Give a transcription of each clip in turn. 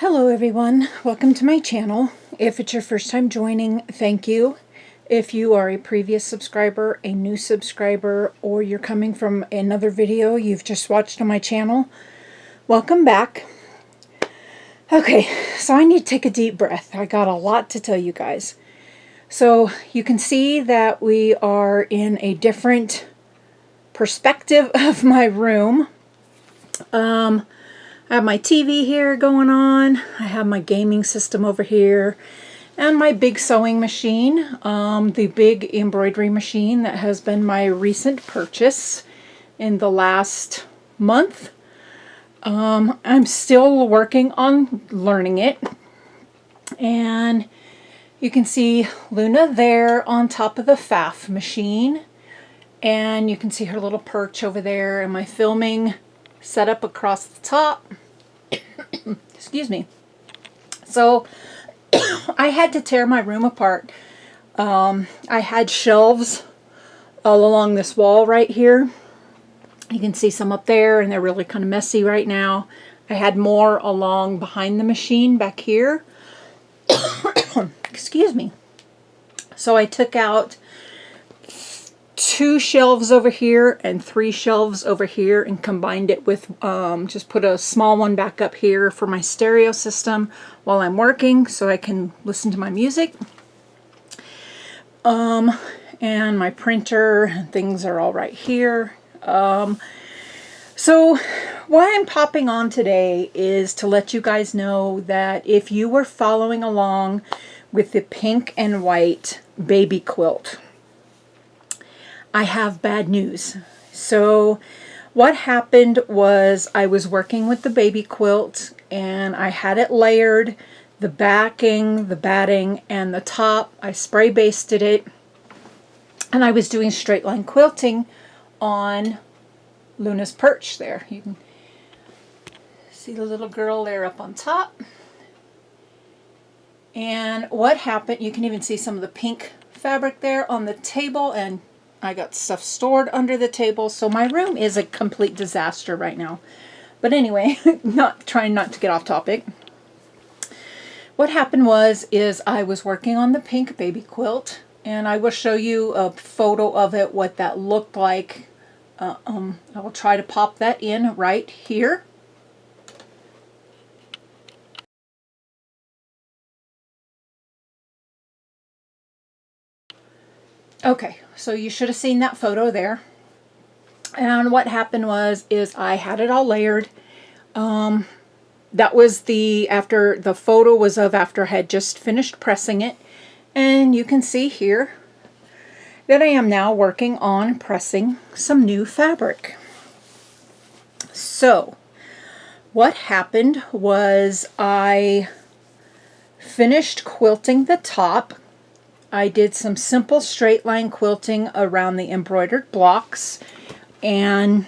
Hello everyone, welcome to my channel. If it's your first time joining, thank you. If you are a previous subscriber, a new subscriber, or you're coming from another video you've just watched on my channel, welcome back. Okay, so I need to take a deep breath. I got a lot to tell you guys. So you can see that we are in a different perspective of my room. I have my TV here going on. I have my gaming system over here and my big sewing machine, the big embroidery machine that has been my recent purchase in the last month. I'm still working on learning it, and you can see Luna there on top of the FAF machine, and you can see her little perch over there, and my filming set up across the top. Excuse me. So I had to tear my room apart. I had shelves all along this wall right here. You can see some up there, and they're really kind of messy right now. I had more along behind the machine back here. Excuse me. So I took out 2 shelves over here and 3 shelves over here and combined it with, just put a small one back up here for my stereo system while I'm working so I can listen to my music. And my printer and things are all right here. So why I'm popping on today is to let you guys know that if you were following along with the pink and white baby quilt, I have bad news. So what happened was I was working with the baby quilt and I had it layered, the backing, the batting, and the top. I spray basted it, and I was doing straight line quilting on Luna's perch there. You can see the little girl there up on top. And what happened, you can even see some of the pink fabric there on the table, and I got stuff stored under the table, so my room is a complete disaster right now. But anyway, trying not to get off topic. What happened is I was working on the pink baby quilt, and I will show you a photo of it, what that looked like. I will try to pop that in right here. Okay, so you should have seen that photo there. And what happened is I had it all layered. That was after the photo was of after I had just finished pressing it. And you can see here that I am now working on pressing some new fabric. So what happened was I finished quilting the top. I did some simple straight line quilting around the embroidered blocks, and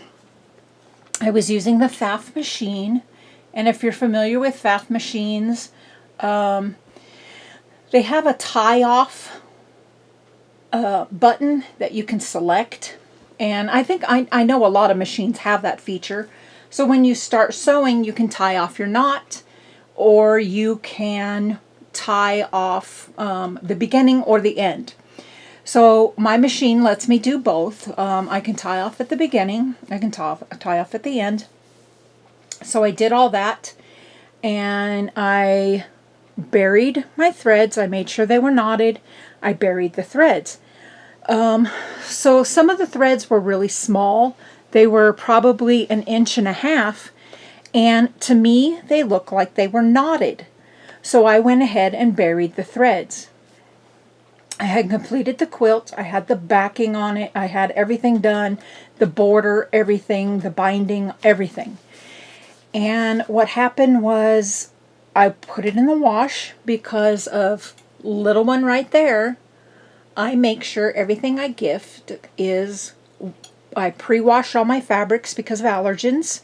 I was using the FAF machine. And if you're familiar with FAF machines, they have a tie-off button that you can select, and I think I know a lot of machines have that feature. So when you start sewing, you can tie off your knot, or you can tie off the beginning or the end. So my machine lets me do both. I can tie off at the beginning, I can tie off at the end. So I did all that, and I buried my threads. I made sure they were knotted. I buried the threads. So some of the threads were really small. They were probably 1.5 inches, and to me they looked like they were knotted. So I went ahead and buried the threads. I had completed the quilt. I had the backing on it. I had everything done, the border, everything, the binding, everything. And what happened was I put it in the wash because of little one right there. I make sure everything I gift is, I pre-wash all my fabrics because of allergens.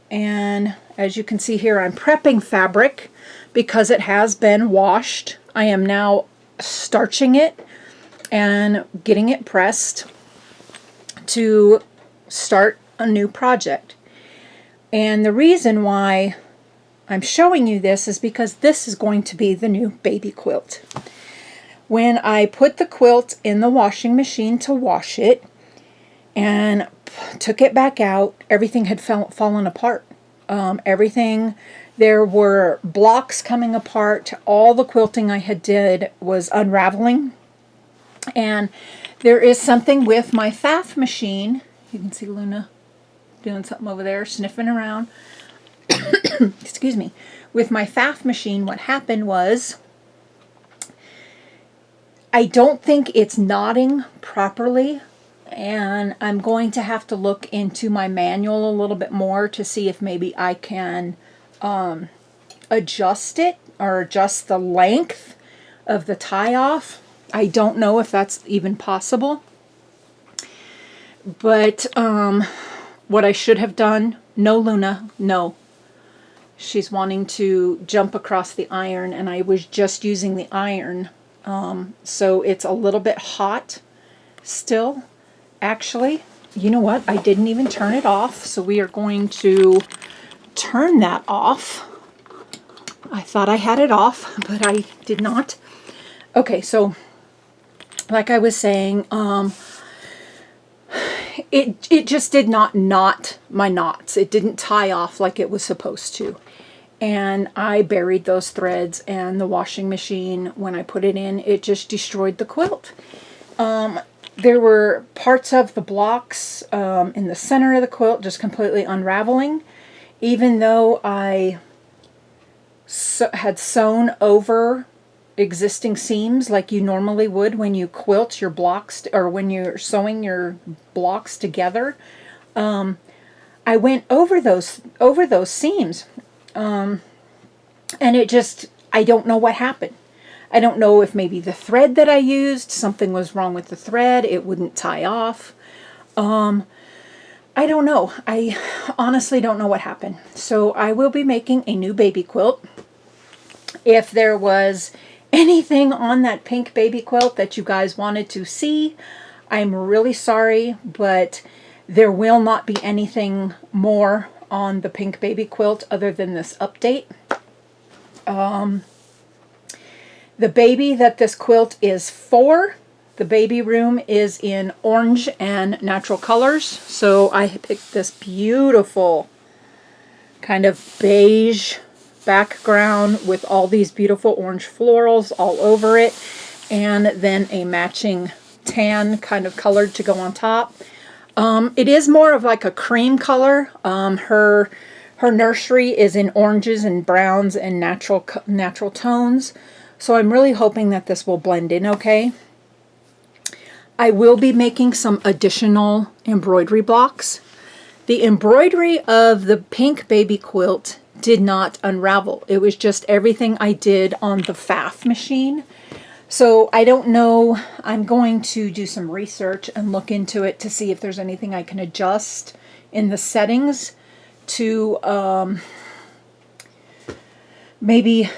And as you can see here, I'm prepping fabric because it has been washed. I am now starching it and getting it pressed to start a new project. And the reason why I'm showing you this is because this is going to be the new baby quilt. When I put the quilt in the washing machine to wash it and took it back out, everything had fallen apart. Everything, there were blocks coming apart. All the quilting I had did was unraveling. And there is something with my faff machine. You can see Luna doing something over there, sniffing around. Excuse me. With my faff machine, what happened was I don't think it's knotting properly, and I'm going to have to look into my manual a little bit more to see if maybe I can adjust it or adjust the length of the tie-off. I don't know if that's even possible. But what I should have done, no, Luna, no. She's wanting to jump across the iron, and I was just using the iron. So it's a little bit hot still. Actually, you know what? I didn't even turn it off, so we are going to turn that off. I thought I had it off, but I did not. Okay, so like I was saying, it just did not knot my knots. It didn't tie off like it was supposed to. And I buried those threads, and the washing machine, when I put it in, it just destroyed the quilt. There were parts of the blocks in the center of the quilt just completely unraveling. Even though I had sewn over existing seams like you normally would when you quilt your blocks, or when you're sewing your blocks together, I went over those seams, and it just, I don't know what happened. I don't know if maybe the thread that I used, something was wrong with the thread, it wouldn't tie off. I don't know. I honestly don't know what happened. So I will be making a new baby quilt. If there was anything on that pink baby quilt that you guys wanted to see, I'm really sorry, but there will not be anything more on the pink baby quilt other than this update. The baby that this quilt is for, the baby room, is in orange and natural colors. So I picked this beautiful kind of beige background with all these beautiful orange florals all over it, and then a matching tan kind of color to go on top. It is more of like a cream color. Her nursery is in oranges and browns and natural tones. So I'm really hoping that this will blend in okay. I will be making some additional embroidery blocks. The embroidery of the pink baby quilt did not unravel. It was just everything I did on the faff machine. So I don't know. I'm going to do some research and look into it to see if there's anything I can adjust in the settings to maybe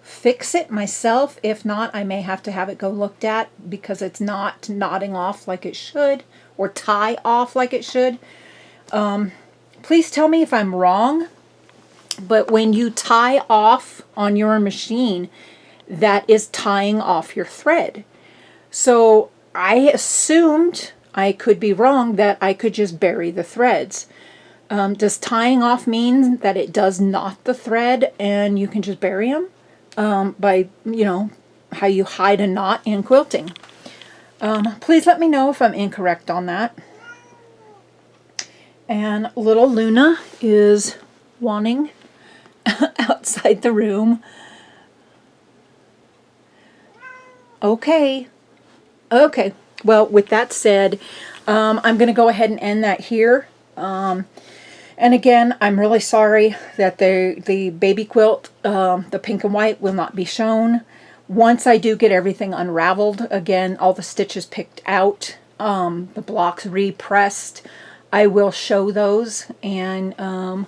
fix it myself. If not, I may have to have it go looked at because it's not knotting off like it should, or tie off like it should. Please tell me if I'm wrong, but when you tie off on your machine, that is tying off your thread. So I assumed, I could be wrong, that I could just bury the threads. Does tying off mean that it does knot the thread and you can just bury them? By, you know, how you hide a knot in quilting. Please let me know if I'm incorrect on that. And little Luna is wanting outside the room. Okay. Okay. Well, with that said, I'm going to go ahead and end that here. And again, I'm really sorry that the baby quilt, the pink and white, will not be shown. Once I do get everything unraveled, again, all the stitches picked out, the blocks repressed, I will show those. And I'm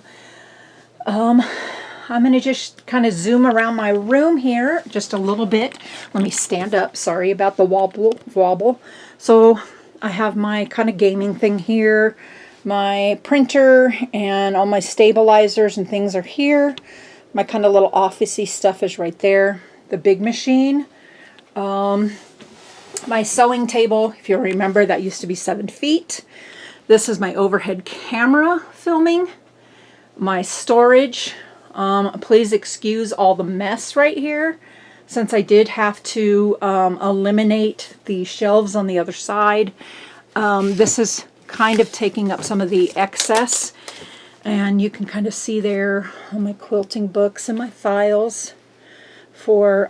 going to just kind of zoom around my room here just a little bit. Let me stand up. Sorry about the wobble. So I have my kind of gaming thing here. My printer and all my stabilizers and things are here. My kind of little office-y stuff is right there. The big machine. My sewing table, if you remember, that used to be 7 feet. This is my overhead camera filming. My storage. Please excuse all the mess right here, since I did have to eliminate the shelves on the other side. This is kind of taking up some of the excess, and you can kind of see there all my quilting books and my files for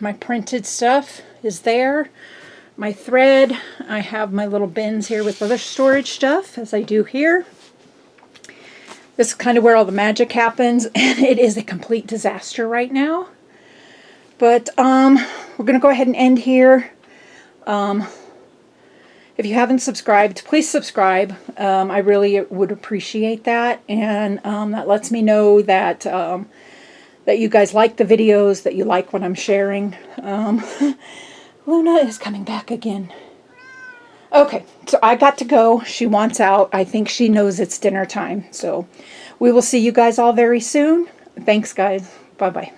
my printed stuff is there. My thread, I have my little bins here with other storage stuff, as I do here. This is kind of where all the magic happens, and it is a complete disaster right now. But we're going to go ahead and end here. If you haven't subscribed, please subscribe. I really would appreciate that, and that lets me know that that you guys like the videos, that you like what I'm sharing. Luna is coming back again. Okay, so I got to go. She wants out. I think she knows it's dinner time. So we will see you guys all very soon. Thanks, guys. Bye-bye.